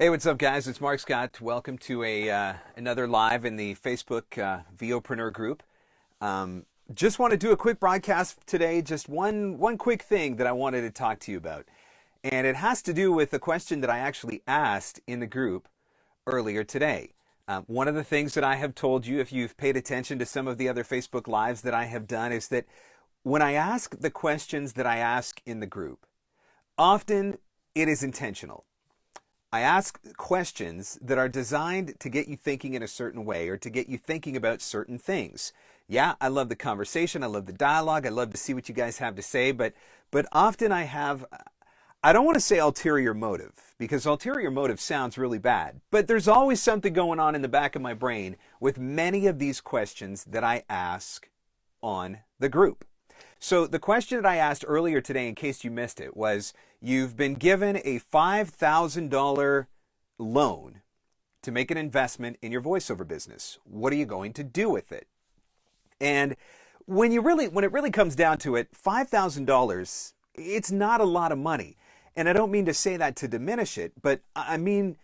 Hey, what's up, guys? It's Marc Scott. Welcome to another live in the Facebook VOpreneur group. Just want to do a quick broadcast today. Just one quick thing that I wanted to talk to you about, and it has to do with a question that I actually asked in the group earlier today. One of the things that I have told you, if you've paid attention to some of the other Facebook lives that I have done, is that when I ask the questions that I ask in the group, often it is intentional. I ask questions that are designed to get you thinking in a certain way or to get you thinking about certain things. Yeah, I love the conversation. I love the dialogue. I love to see what you guys have to say. But often I don't want to say ulterior motive, because ulterior motive sounds really bad. But there's always something going on in the back of my brain with many of these questions that I ask on the group. So the question that I asked earlier today, in case you missed it, was you've been given a $5,000 loan to make an investment in your voiceover business. What are you going to do with it? And when it really comes down to it, $5,000, it's not a lot of money. And I don't mean to say that to diminish it, but I mean,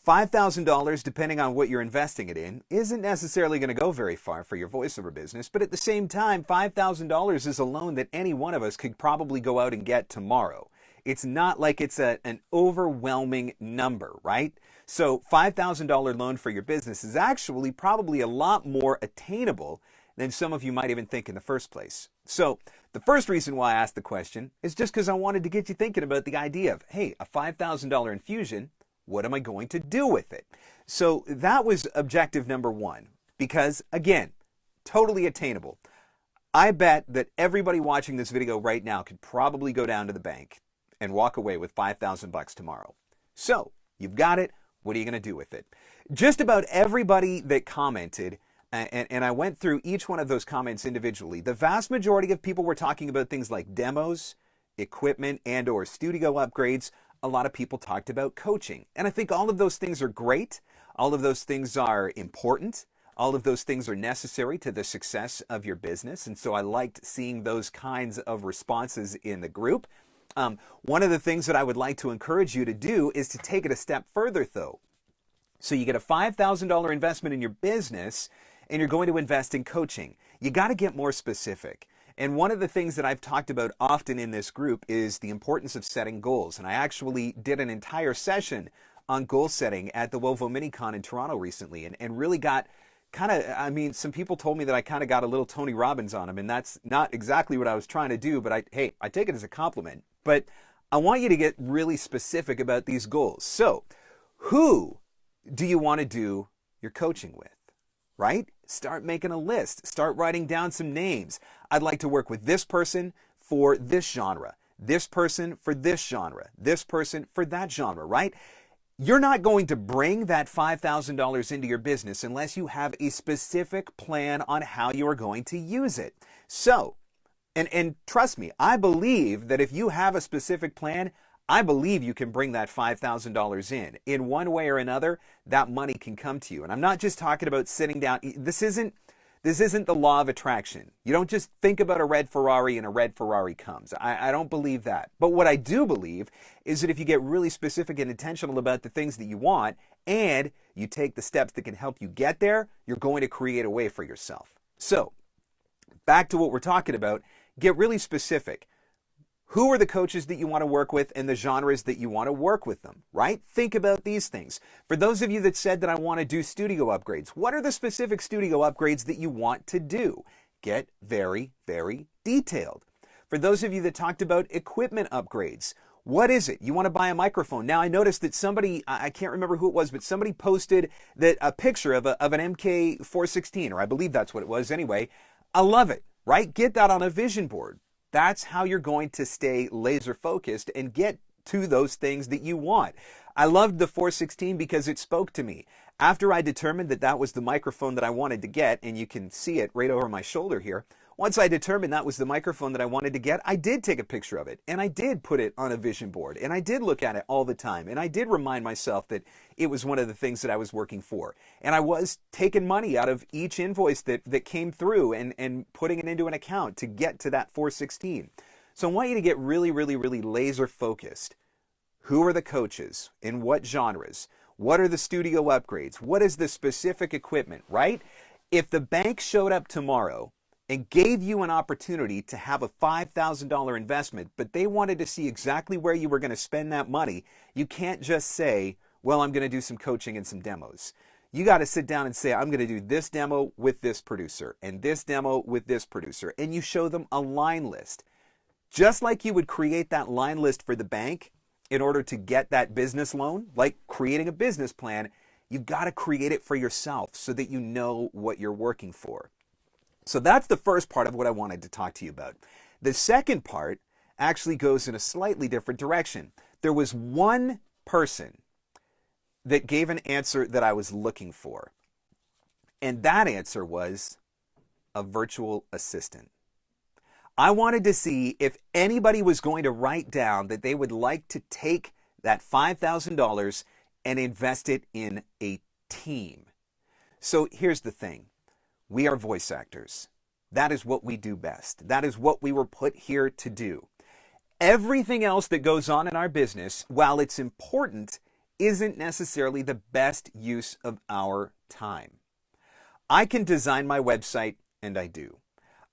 $5,000, depending on what you're investing it in, isn't necessarily going to go very far for your voiceover business. But at the same time, $5,000 is a loan that any one of us could probably go out and get tomorrow. It's not like it's an overwhelming number, right? So $5,000 loan for your business is actually probably a lot more attainable than some of you might even think in the first place. So the first reason why I asked the question is just because I wanted to get you thinking about the idea of, hey, a $5,000 infusion, what am I going to do with it? So that was objective number one, because again, totally attainable. I bet that everybody watching this video right now could probably go down to the bank and walk away with $5,000 tomorrow. So you've got it. What are you going to do with it? Just about everybody that commented, and I went through each one of those comments individually, the vast majority of people were talking about things like demos, equipment, and or studio upgrades. A lot of people talked about coaching. And I think all of those things are great. All of those things are important. All of those things are necessary to the success of your business. And so I liked seeing those kinds of responses in the group. One of the things that I would like to encourage you to do is to take it a step further, though. So you get a $5,000 investment in your business, and you're going to invest in coaching. You got to get more specific. And one of the things that I've talked about often in this group is the importance of setting goals. And I actually did an entire session on goal setting at the Wovo MiniCon in Toronto recently, and really got some people told me that I kind of got a little Tony Robbins on them, and that's not exactly what I was trying to do, but I take it as a compliment. But I want you to get really specific about these goals. So who do you want to do your coaching with? Right? Start making a list. Start writing down some names. I'd like to work with this person for this genre, this person for this genre, this person for that genre, right? You're not going to bring that $5,000 into your business unless you have a specific plan on how you are going to use it. So, and trust me, I believe that if you have a specific plan, I believe you can bring that $5,000 in. In one way or another, that money can come to you. And I'm not just talking about sitting down. This isn't the law of attraction. You don't just think about a red Ferrari and a red Ferrari comes. I don't believe that. But what I do believe is that if you get really specific and intentional about the things that you want, and you take the steps that can help you get there, you're going to create a way for yourself. So, back to what we're talking about, get really specific. Who are the coaches that you want to work with and the genres that you want to work with them, right? Think about these things. For those of you that said that I want to do studio upgrades, what are the specific studio upgrades that you want to do? Get very, very detailed. For those of you that talked about equipment upgrades, what is it? You want to buy a microphone. Now, I noticed that somebody, I can't remember who it was, but somebody posted that a picture of an MK416, or I believe that's what it was anyway. I love it, right? Get that on a vision board. That's how you're going to stay laser focused and get to those things that you want. I loved the 416 because it spoke to me. After I determined that that was the microphone that I wanted to get, and you can see it right over my shoulder here, once I determined that was the microphone that I wanted to get, I did take a picture of it, and I did put it on a vision board, and I did look at it all the time, and I did remind myself that it was one of the things that I was working for. And I was taking money out of each invoice that came through and putting it into an account to get to that 416. So I want you to get really, really, really laser focused. Who are the coaches? In what genres? What are the studio upgrades? What is the specific equipment, right? If the bank showed up tomorrow and gave you an opportunity to have a $5,000 investment, but they wanted to see exactly where you were going to spend that money, you can't just say, well, I'm going to do some coaching and some demos. You got to sit down and say, I'm going to do this demo with this producer and this demo with this producer. And you show them a line list. Just like you would create that line list for the bank in order to get that business loan, like creating a business plan, you've got to create it for yourself so that you know what you're working for. So that's the first part of what I wanted to talk to you about. The second part actually goes in a slightly different direction. There was one person that gave an answer that I was looking for. And that answer was a virtual assistant. I wanted to see if anybody was going to write down that they would like to take that $5,000 and invest it in a team. So here's the thing. We are voice actors. That is what we do best. That is what we were put here to do. Everything else that goes on in our business, while it's important, isn't necessarily the best use of our time. I can design my website, and I do.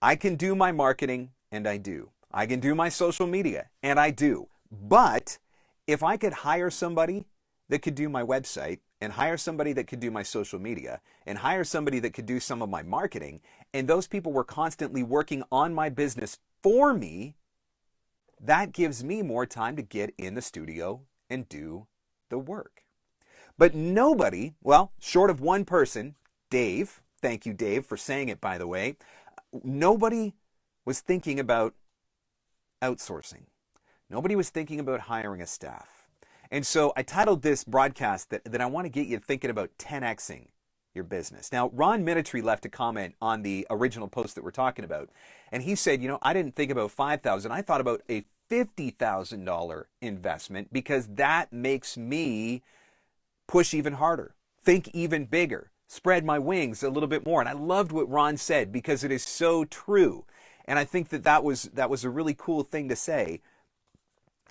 I can do my marketing, and I do. I can do my social media, and I do. But if I could hire somebody that could do my website, and hire somebody that could do my social media, and hire somebody that could do some of my marketing, and those people were constantly working on my business for me, that gives me more time to get in the studio and do the work. But nobody, well, short of one person, Dave, thank you, Dave, for saying it, by the way, nobody was thinking about outsourcing. Nobody was thinking about hiring a staff. And so I titled this broadcast that I want to get you thinking about 10xing your business. Now, Ron Minitree left a comment on the original post that we're talking about. And he said, I didn't think about $5,000. I thought about a $50,000 investment because that makes me push even harder, think even bigger, spread my wings a little bit more. And I loved what Ron said because it is so true. And I think that was a really cool thing to say.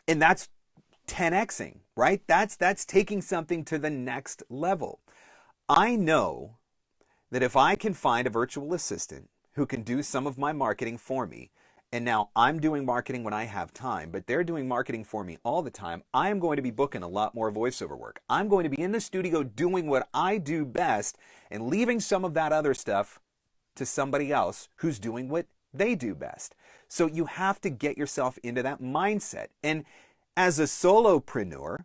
And that's 10xing, right? That's taking something to the next level. I know that if I can find a virtual assistant who can do some of my marketing for me, and now I'm doing marketing when I have time, but they're doing marketing for me all the time, I am going to be booking a lot more voiceover work. I'm going to be in the studio doing what I do best and leaving some of that other stuff to somebody else who's doing what they do best. So you have to get yourself into that mindset. And as a solopreneur,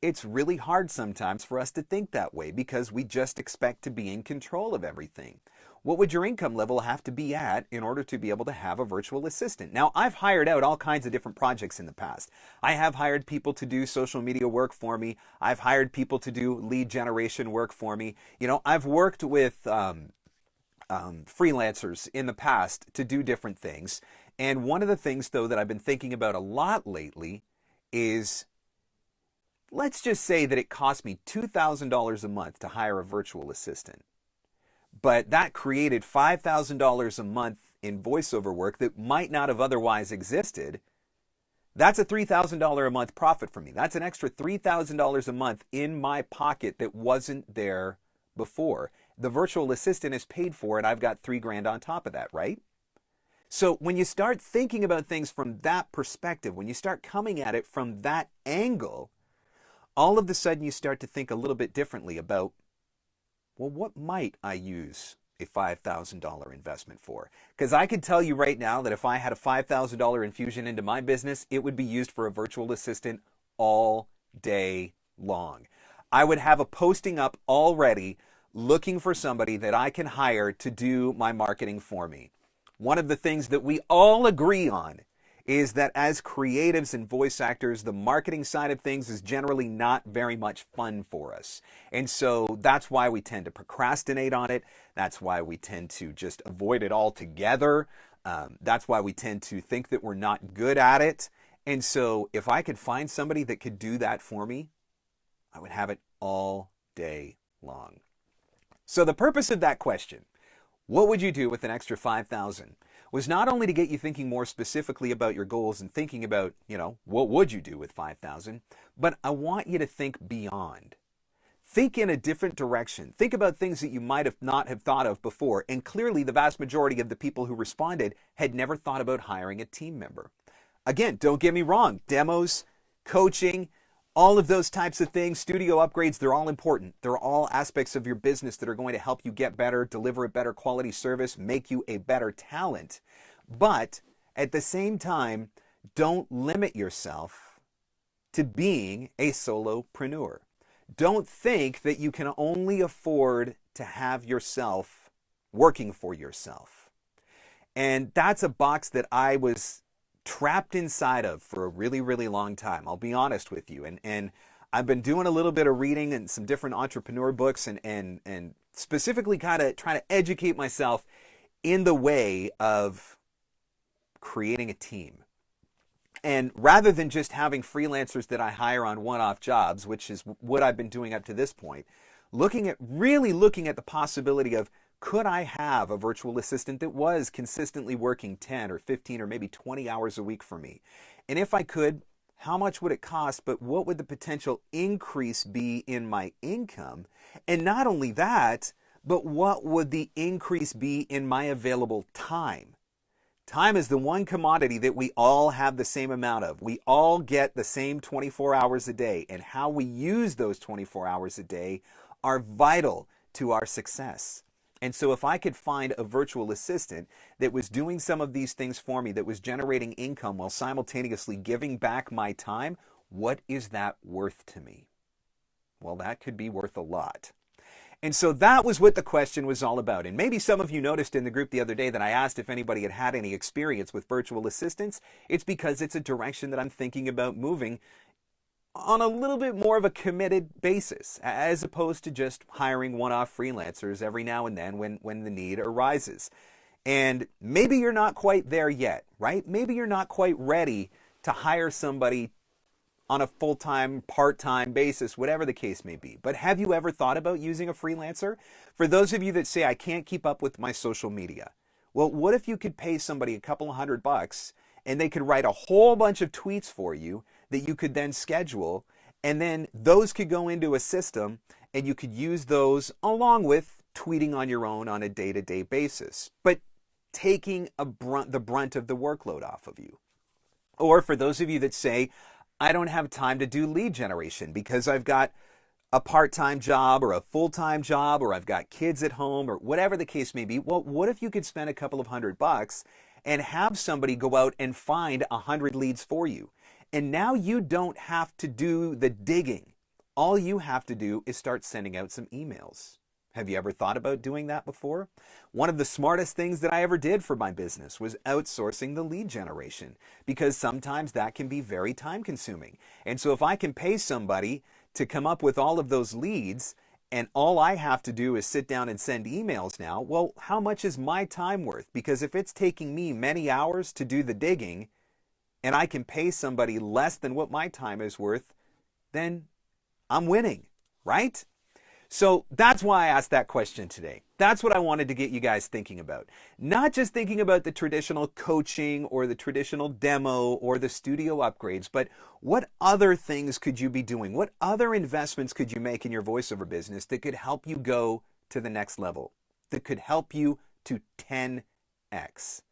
it's really hard sometimes for us to think that way because we just expect to be in control of everything. What would your income level have to be at in order to be able to have a virtual assistant? Now, I've hired out all kinds of different projects in the past. I have hired people to do social media work for me. I've hired people to do lead generation work for me. I've worked with freelancers in the past to do different things. And one of the things, though, that I've been thinking about a lot lately is, let's just say that it cost me $2,000 a month to hire a virtual assistant. But that created $5,000 a month in voiceover work that might not have otherwise existed. That's a $3,000 a month profit for me. That's an extra $3,000 a month in my pocket that wasn't there before. The virtual assistant is paid for and I've got $3,000 on top of that, right? So when you start thinking about things from that perspective, when you start coming at it from that angle, all of a sudden you start to think a little bit differently about, well, what might I use a $5,000 investment for? Because I could tell you right now that if I had a $5,000 infusion into my business, it would be used for a virtual assistant all day long. I would have a posting up already looking for somebody that I can hire to do my marketing for me. One of the things that we all agree on is that as creatives and voice actors, the marketing side of things is generally not very much fun for us. And so that's why we tend to procrastinate on it. That's why we tend to just avoid it altogether. That's why we tend to think that we're not good at it. And so if I could find somebody that could do that for me, I would have it all day long. So the purpose of that question, what would you do with an extra 5,000? Was not only to get you thinking more specifically about your goals and thinking about, what would you do with 5,000, but I want you to think beyond. Think in a different direction. Think about things that you might have not have thought of before. And clearly the vast majority of the people who responded had never thought about hiring a team member. Again, don't get me wrong. Demos, coaching, all of those types of things, studio upgrades, they're all important. They're all aspects of your business that are going to help you get better, deliver a better quality service, make you a better talent. But at the same time, don't limit yourself to being a solopreneur. Don't think that you can only afford to have yourself working for yourself. And that's a box that I was trapped inside of for a really, really long time. I'll be honest with you. And I've been doing a little bit of reading and some different entrepreneur books and specifically kind of trying to educate myself in the way of creating a team. And rather than just having freelancers that I hire on one-off jobs, which is what I've been doing up to this point, looking at the possibility of, could I have a virtual assistant that was consistently working 10 or 15 or maybe 20 hours a week for me? And if I could, how much would it cost? But what would the potential increase be in my income? And not only that, but what would the increase be in my available time? Time is the one commodity that we all have the same amount of. We all get the same 24 hours a day, and how we use those 24 hours a day are vital to our success. And so if I could find a virtual assistant that was doing some of these things for me, that was generating income while simultaneously giving back my time, what is that worth to me? Well, that could be worth a lot. And so that was what the question was all about. And maybe some of you noticed in the group the other day that I asked if anybody had had any experience with virtual assistants. It's because it's a direction that I'm thinking about moving on a little bit more of a committed basis, as opposed to just hiring one-off freelancers every now and then when the need arises. And maybe you're not quite there yet, right? Maybe you're not quite ready to hire somebody on a full-time, part-time basis, whatever the case may be. But have you ever thought about using a freelancer? For those of you that say, I can't keep up with my social media, well, what if you could pay somebody a couple of $100 and they could write a whole bunch of tweets for you that you could then schedule, and then those could go into a system and you could use those along with tweeting on your own on a day-to-day basis, but taking the brunt of the workload off of you. Or for those of you that say, I don't have time to do lead generation because I've got a part-time job or a full-time job, or I've got kids at home, or whatever the case may be. Well, what if you could spend a couple of $100 and have somebody go out and find 100 leads for you? And now you don't have to do the digging. All you have to do is start sending out some emails. Have you ever thought about doing that before? One of the smartest things that I ever did for my business was outsourcing the lead generation, because sometimes that can be very time consuming. And so if I can pay somebody to come up with all of those leads and all I have to do is sit down and send emails now, well, how much is my time worth? Because if it's taking me many hours to do the digging and I can pay somebody less than what my time is worth, then I'm winning, right? So that's why I asked that question today. That's what I wanted to get you guys thinking about. Not just thinking about the traditional coaching or the traditional demo or the studio upgrades, but what other things could you be doing? What other investments could you make in your voiceover business that could help you go to the next level, that could help you to 10x?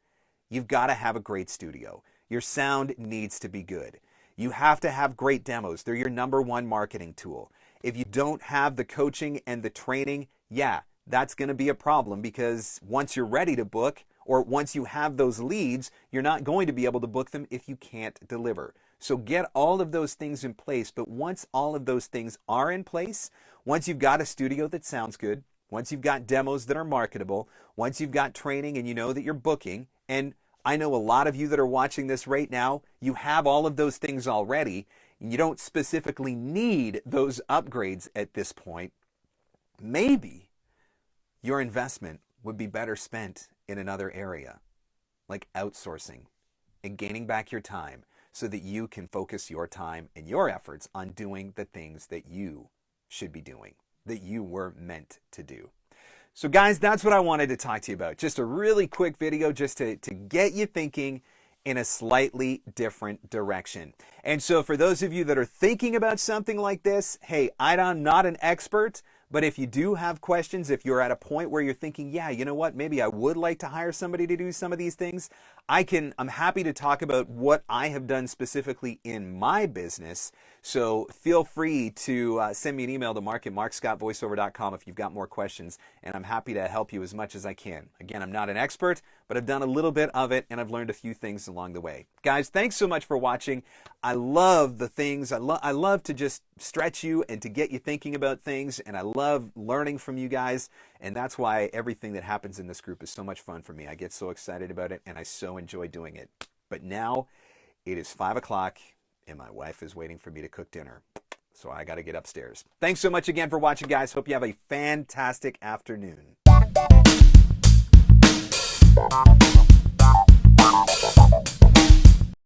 You've got to have a great studio. Your sound needs to be good. You have to have great demos. They're your number one marketing tool. If you don't have the coaching and the training, yeah, that's going to be a problem, because once you're ready to book, or once you have those leads, you're not going to be able to book them if you can't deliver. So get all of those things in place. But once all of those things are in place, once you've got a studio that sounds good, once you've got demos that are marketable, once you've got training and you know that you're booking, and I know a lot of you that are watching this right now, you have all of those things already. You don't specifically need those upgrades at this point. Maybe your investment would be better spent in another area, like outsourcing and gaining back your time so that you can focus your time and your efforts on doing the things that you should be doing, that you were meant to do. So guys, that's what I wanted to talk to you about. Just a really quick video just to get you thinking in a slightly different direction. And so for those of you that are thinking about something like this, hey, I'm not an expert, but if you do have questions, if you're at a point where you're thinking, yeah, you know what, maybe I would like to hire somebody to do some of these things, I'm happy to talk about what I have done specifically in my business. So feel free to send me an email to mark@markscottvoiceover.com if you've got more questions, and I'm happy to help you as much as I can. Again, I'm not an expert, but I've done a little bit of it, and I've learned a few things along the way. Guys, thanks so much for watching. I love the things. I love to just stretch you and to get you thinking about things, and I love learning from you guys, and that's why everything that happens in this group is so much fun for me. I get so excited about it, and I so enjoy doing it. But now it is 5 o'clock, and my wife is waiting for me to cook dinner, so I got to get upstairs. Thanks so much again for watching, guys. Hope you have a fantastic afternoon.